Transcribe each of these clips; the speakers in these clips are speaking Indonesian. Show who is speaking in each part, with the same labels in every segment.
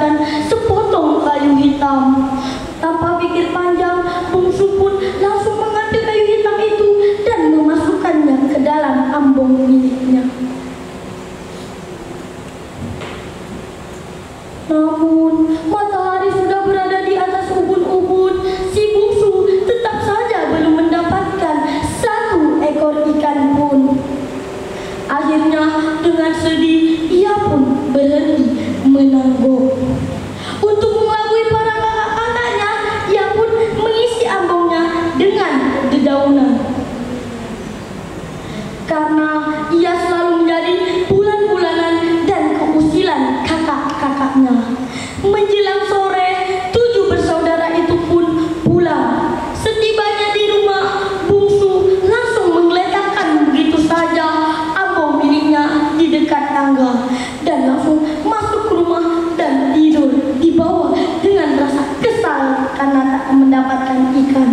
Speaker 1: mendapatkan sepotong kayu hitam. Tanpa pikir panjang, bungsu pun langsung mengambil kayu hitam itu dan memasukkannya ke dalam ambong miliknya. Namun, matahari sudah berada di atas ubun-ubun. Si bungsu tetap saja belum mendapatkan satu ekor ikan pun. Akhirnya, dengan sedih, ia pun berhenti menangguk. Untuk mengelabui para kakak-kakaknya, ia pun mengisi ambongnya dengan dedaunan. Karena ia selalu menjadi bulan-bulanan dan keusilan kakak-kakaknya. Menjelang sore, 7 bersaudara itu pun pulang. Setibanya di rumah, bungsu langsung menggeletakkan begitu saja ambong miliknya di dekat tangga dan langsung masuk ke rumah dan tidur di bawah dengan rasa kesal karena tak mendapatkan ikan.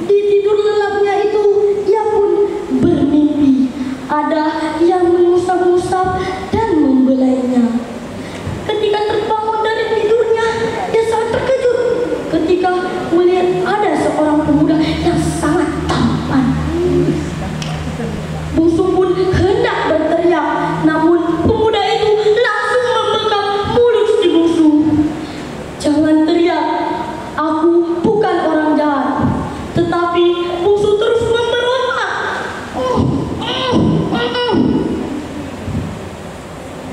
Speaker 1: Di tidur lelapnya itu, ia pun bermimpi ada yang mengusap-usap dan membelainya. Ketika terbangun dari tidurnya, dia sangat terkejut ketika melihat ada seorang pemuda yang sangat tampan. Bungsu pun hendak berteriak, namun pemuda itu langsung membekap mulut si bungsu. "Jangan teriak, aku bukan orang jahat." Tetapi bungsu terus memberontak.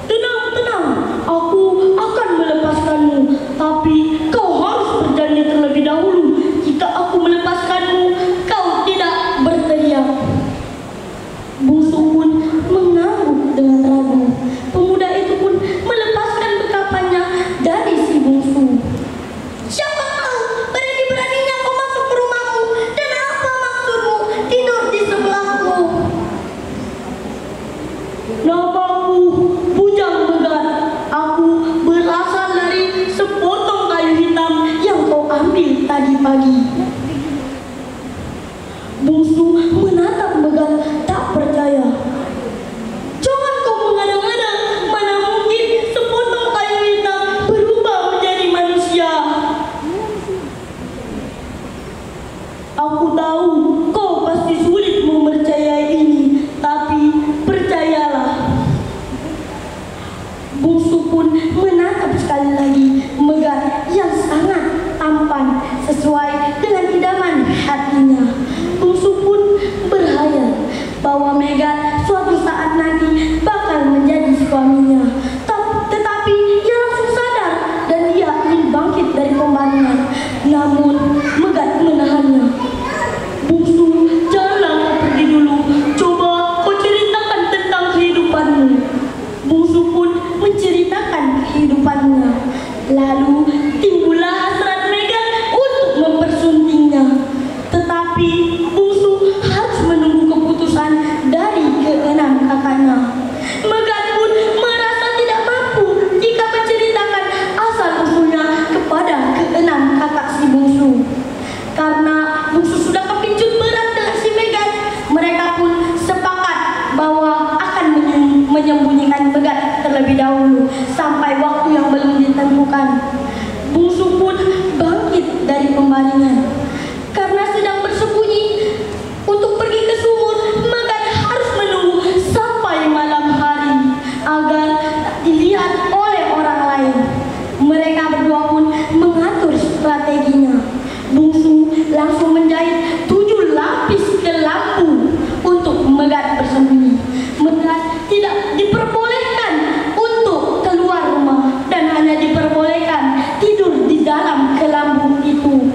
Speaker 1: "Tenang, aku akan melepaskanmu. Tapi kau harus berjanji terlebih dahulu. Jika aku melepaskanmu, kau tidak berteriak." Bungsu pun mengangguk dengan ragu. Pemuda itu pun melepaskan bekapannya dari si bungsu. "Siapa kau? Berani-beraninya kau masuk ke rumahku? Dan apa maksudmu tidur di sebelahku?" "Namaku Bujang Begat. Aku berasal dari sepotong kayu hitam yang kau ambil tadi pagi." Bungsu menatap Begat tak percaya. "Jangan kau mengada-ngada, mana mungkin sepotong kayu hitam berubah menjadi manusia." "Aku tahu kau pasti sulit mempercayai ini, tapi percayalah." Bungsu pun menatap sekali lagi Megat yang sangat tampan sesuai dengan idaman hatinya. Bungsu pun berhayal bahwa Megat suatu saat nanti bakal menjadi suaminya. Tetapi ia langsung sadar dan ia ingin bangkit dari pembaringan. Namun Megat menahannya. "Bungsu, janganlah kau pergi dulu. Coba kau ceritakan tentang kehidupanmu." Bungsu pun menceritakan kehidupannya. Lalu timbullah hasrat Megat untuk mempersuntingnya. Tetapi bungsu harus menunggu keputusan dari keenam kakaknya. Megat pun merasa tidak mampu jika menceritakan asal-usulnya kepada keenam kakak si bungsu. Karena bungsu sudah kepincut berat dengan si Megat, mereka pun sepakat bahwa akan menyembunyikan Megat terlebih dahulu sampai waktu yang belum ditentukan. Bungsu pun bangkit dari pembaringan. Karena sedang bersembunyi untuk pergi ke sumur, Megat harus menunggu sampai malam hari agar dilihat oleh orang lain. Mereka berdua pun mengatur strateginya. Bungsu langsung menjahit 7 lapis kelambu untuk Megat bersembunyi. Megat tidak diperbolehkan untuk keluar rumah dan hanya diperbolehkan tidur di dalam kelambu itu.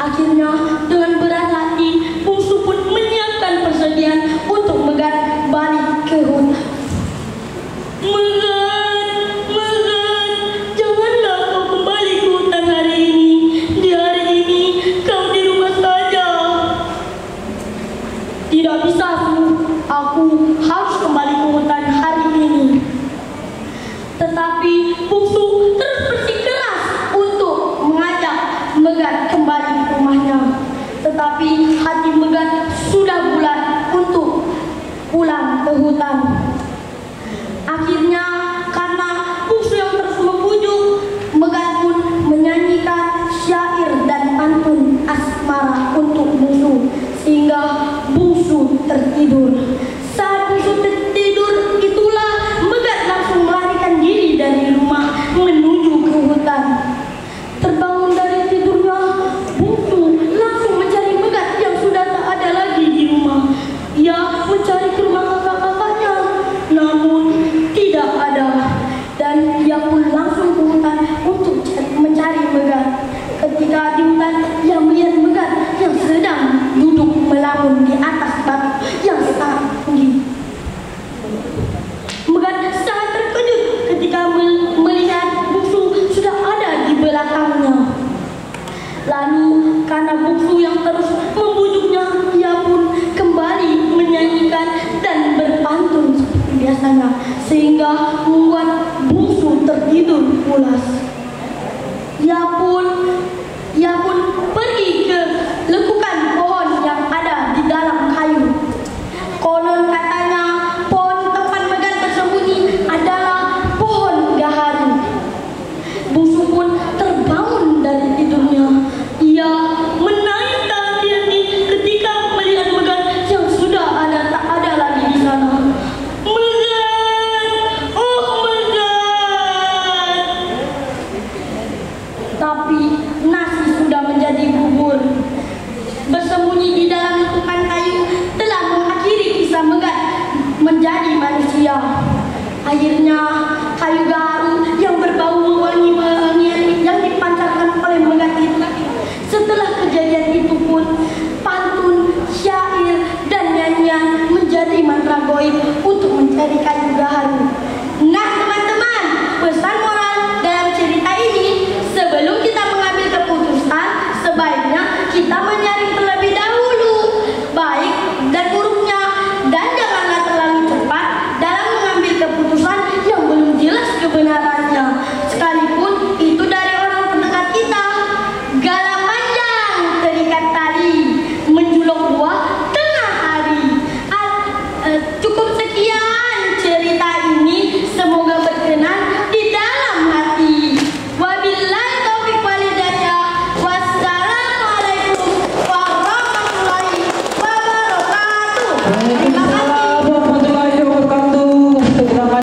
Speaker 1: Akhirnya dengan berat hati Bungsu pun menyiapkan persediaan untuk Megat balik ke hutan. Megat, janganlah kau kembali ke hutan hari ini. Di hari ini kau di rumah saja. Tidak bisa, aku harus kembali ke hutan hari ini. Tetapi Bungsu terus bersikeras untuk mengajak Megat kembali ke rumahnya. Tetapi hati Megat sudah bulat untuk pulang ke hutan. Akhirnya karena Bungsu yang terus membujuk, Megat pun menyanyikan syair dan pantun asmara untuk Bungsu sehingga Bungsu tertidur. Saat Bungsu tertidur itulah Megat langsung melarikan diri dari rumah menuju ke hutan. Terbangun dari tidurnya, Bungsu langsung mencari Megat yang sudah tak ada lagi di rumah. Ia mencari ke rumah kakak-kakaknya, namun tidak ada. Dan ia pun langsung ke hutan untuk mencari Megat. Ketika di hutan, ia melihat Megat yang sedang duduk melamun di atas batu yang sangat tinggi. Megat sangat terkejut ketika melihat Bungsu sudah ada di belakangnya. Lalu karena Bungsu yang terus membujuknya, ia pun kembali menyanyikan dan berpantun seperti biasanya sehingga membuat Bungsu tertidur pulas. Ia pun pergi ke lekukan pohon yang ada di dalam kayu. Konon katanya pohon tempat Megat bersembunyi adalah pohon gaharu. Bungsu pun terbangun dari tidurnya. Ia menaik hati-hati ketika melihat Megat yang sudah tak ada lagi di sana. Megat, oh Megat. Tapi nasi sudah menjadi bubur. Bersembunyi di dalam lekukan kayu telah mengakhiri kisah Megat menjadi manusia. Akhirnya kayu gaharu yang berbau wangi